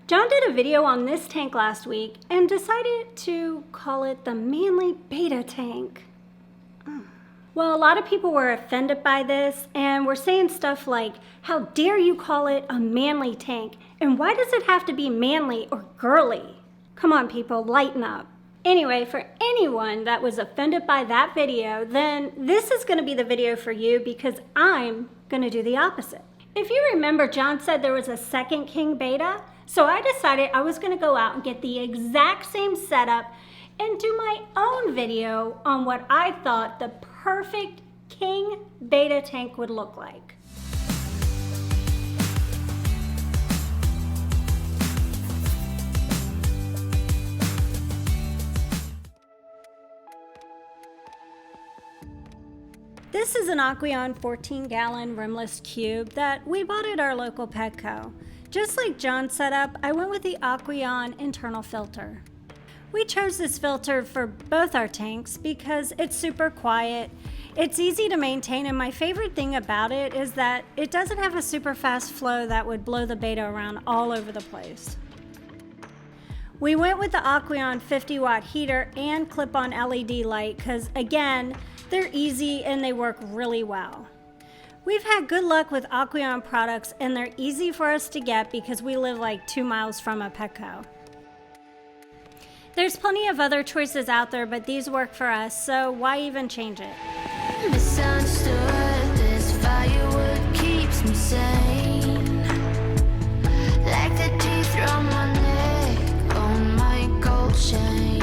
John did a video on this tank last week and decided to call it the Manly Beta tank. Well, a lot of people were offended by this and were saying stuff like, how dare you call it a manly tank? And why does it have to be manly or girly? Come on people, lighten up. Anyway, for anyone that was offended by that video, then this is going to be the video for you because I'm going to do the opposite. If you remember, John said there was a second King Beta, so I decided I was going to go out and get the exact same setup and do my own video on what I thought the perfect King Beta tank would look like. This is an Aquarium 14-gallon rimless cube that we bought at our local Petco. Just like John's setup, I went with the Aquarium internal filter. We chose this filter for both our tanks because it's super quiet, it's easy to maintain, and my favorite thing about it is that it doesn't have a super fast flow that would blow the Beta around all over the place. We went with the Aquarium 50-watt heater and clip-on LED light because, again, they're easy and they work really well. We've had good luck with Aquarium products and they're easy for us to get because we live like 2 miles from a Petco. There's plenty of other choices out there, but these work for us, so why even change it? Misunderstood, this firewood keeps me sane. Like the teeth from my neck on my gold chain.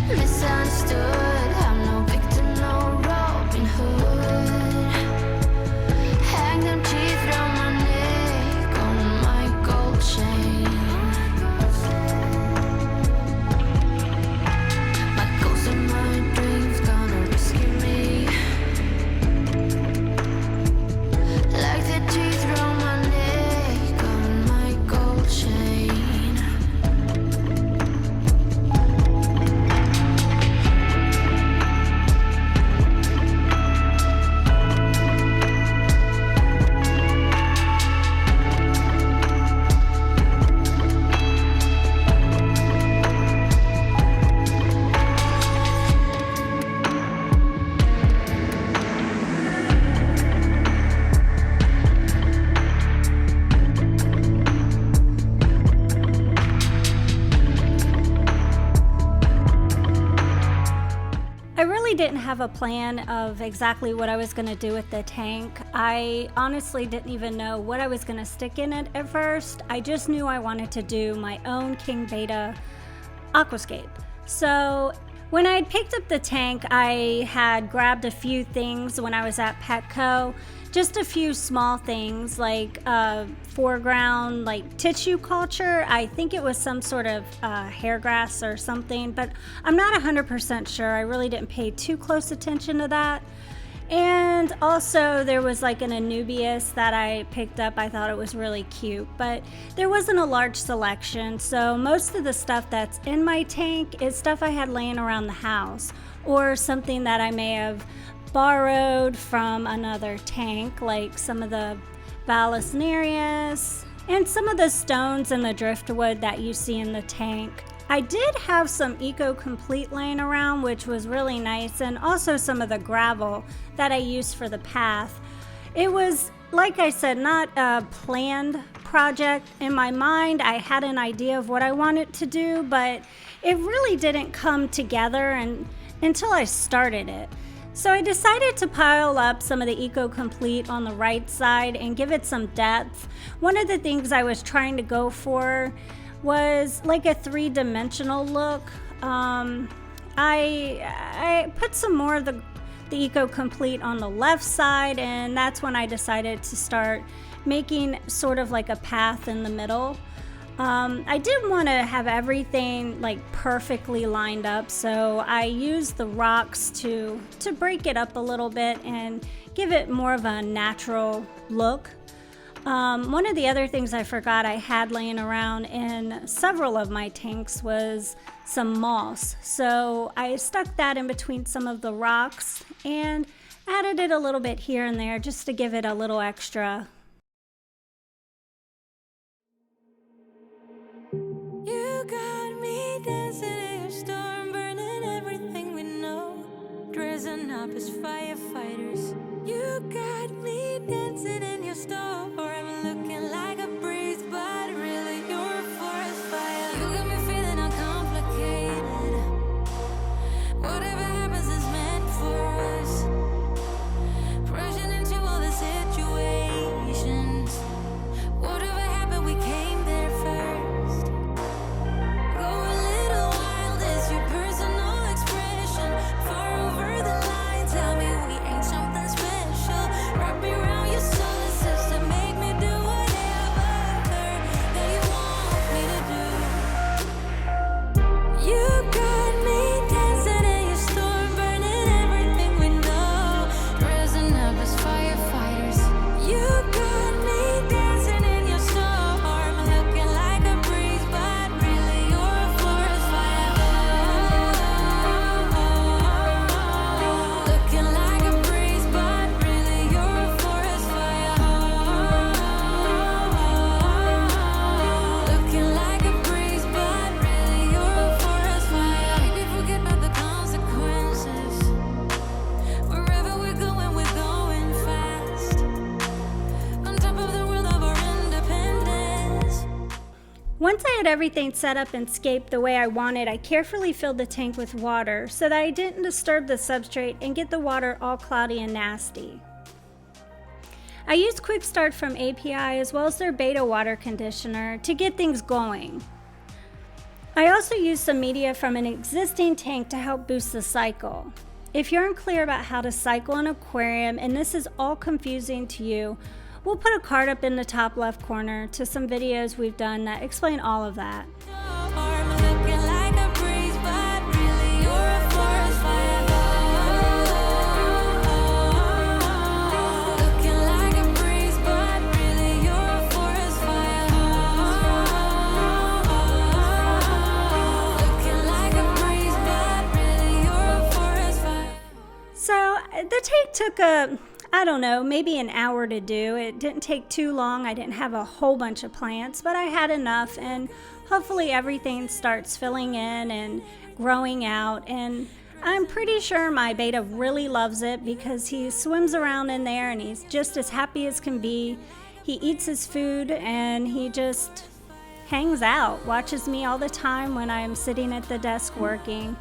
Misunderstood, I'm no victim, no Robin Hood. Hang them teeth from my neck on my gold chain. My ghosts and my dreams gonna rescue me. Like the teeth from my neck on my gold chain. Didn't have a plan of exactly what I was going to do with the tank. I honestly didn't even know what I was going to stick in it at first. I just knew I wanted to do my own King Beta aquascape. So when I had picked up the tank, I had grabbed a few things when I was at Petco. Just a few small things like foreground, like tissue culture. I think it was some sort of hair grass or something, but I'm not 100% sure. I really didn't pay too close attention to that. And also there was like an Anubias that I picked up. I thought it was really cute, but there wasn't a large selection. So most of the stuff that's in my tank is stuff I had laying around the house or something that I may have borrowed from another tank, like some of the Vallisnerius and some of the stones and the driftwood that you see in the tank. I did have some Eco Complete laying around, which was really nice, and also some of the gravel that I used for the path. It was, like I said, not a planned project. In my mind, I had an idea of what I wanted to do, but it really didn't come together until I started it. So I decided to pile up some of the Eco Complete on the right side and give it some depth. One of the things I was trying to go for was like a three-dimensional look. I put some more of the Eco Complete on the left side, and that's when I decided to start making sort of like a path in the middle. I didn't want to have everything like perfectly lined up, so I used the rocks to break it up a little bit and give it more of a natural look. One of the other things I forgot I had laying around in several of my tanks was some moss. So I stuck that in between some of the rocks and added it a little bit here and there just to give it a little extra dancing in your storm, burning everything we know, dressing up as firefighters. You got me dancing in your storm, looking like a breeze, but really you're a forest fire. You got me feeling uncomplicated. Whatever happens is meant for us. Rushing into all the situations. Whatever happened, we came there first. Go a little wild is your personal expression. Far over the line, tell me we ain't something special. Wrap me around your solar system, make me do whatever that you want me to do. You got me dancing in your storm, burning everything we know, dressing up as firefighters. You got me dancing in your storm, looking like a breeze, but really you're a forest fire. Looking like a breeze, but really you're a forest fire. Looking like a breeze, but really you're a forest fire. Maybe forget about the consequences. Wherever we're going fast. On top of the world of our independence. Once I had everything set up and scaped the way I wanted, I carefully filled the tank with water so that I didn't disturb the substrate and get the water all cloudy and nasty. I used Quick Start from API as well as their BETTA water conditioner to get things going. I also used some media from an existing tank to help boost the cycle. If you're unclear about how to cycle an aquarium and this is all confusing to you, we'll put a card up in the top left corner to some videos we've done that explain all of that. Looking like a breeze, but really you're a forest fire. Looking like a breeze, but really you're a forest fire. Looking like a breeze, but really you're a forest fire. So the tank took maybe an hour to do. It didn't take too long. I didn't have a whole bunch of plants, but I had enough, and hopefully everything starts filling in and growing out. And I'm pretty sure my BETTA really loves it because he swims around in there and he's just as happy as can be. He eats his food and he just hangs out, watches me all the time when I'm sitting at the desk working.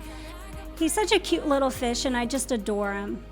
He's such a cute little fish and I just adore him.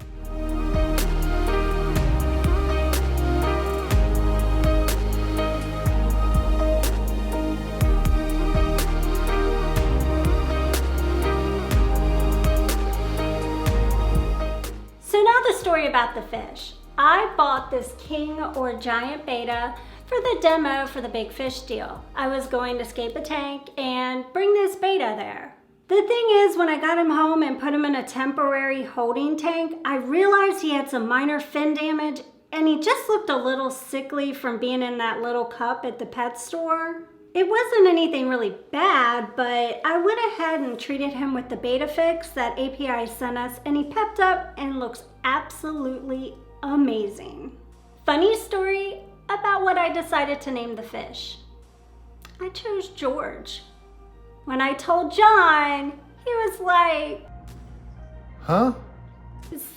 So now the story about the fish. I bought this king or giant BETTA for the demo for the big fish deal. I was going to scape a tank and bring this BETTA there. The thing is, when I got him home and put him in a temporary holding tank, I realized he had some minor fin damage and he just looked a little sickly from being in that little cup at the pet store. It wasn't anything really bad, but I went ahead and treated him with the BETTA fix that API sent us, and he pepped up and looks absolutely amazing. Funny story about what I decided to name the fish. I chose George. When I told John, he was like, Huh?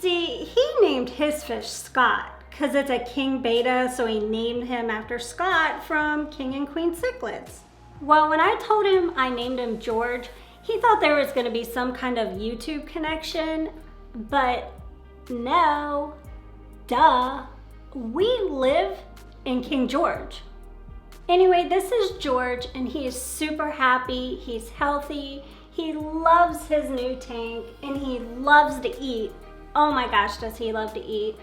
See, he named his fish Scott because it's a king BETTA, so he named him after Scott from King and Queen Cichlids. Well, when I told him I named him George, he thought there was going to be some kind of YouTube connection, but no, duh, we live in King George. Anyway, this is George and he is super happy, he's healthy, he loves his new tank, and he loves to eat. Oh my gosh, does he love to eat.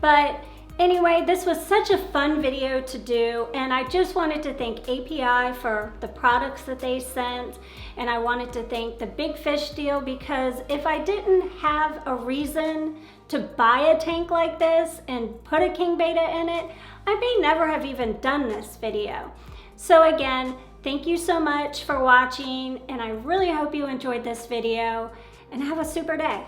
But anyway, this was such a fun video to do, and I just wanted to thank API for the products that they sent, and I wanted to thank the Big Fish deal, because if I didn't have a reason to buy a tank like this and put a king BETTA in it, I may never have even done this video. So again, thank you so much for watching, and I really hope you enjoyed this video, and have a super day.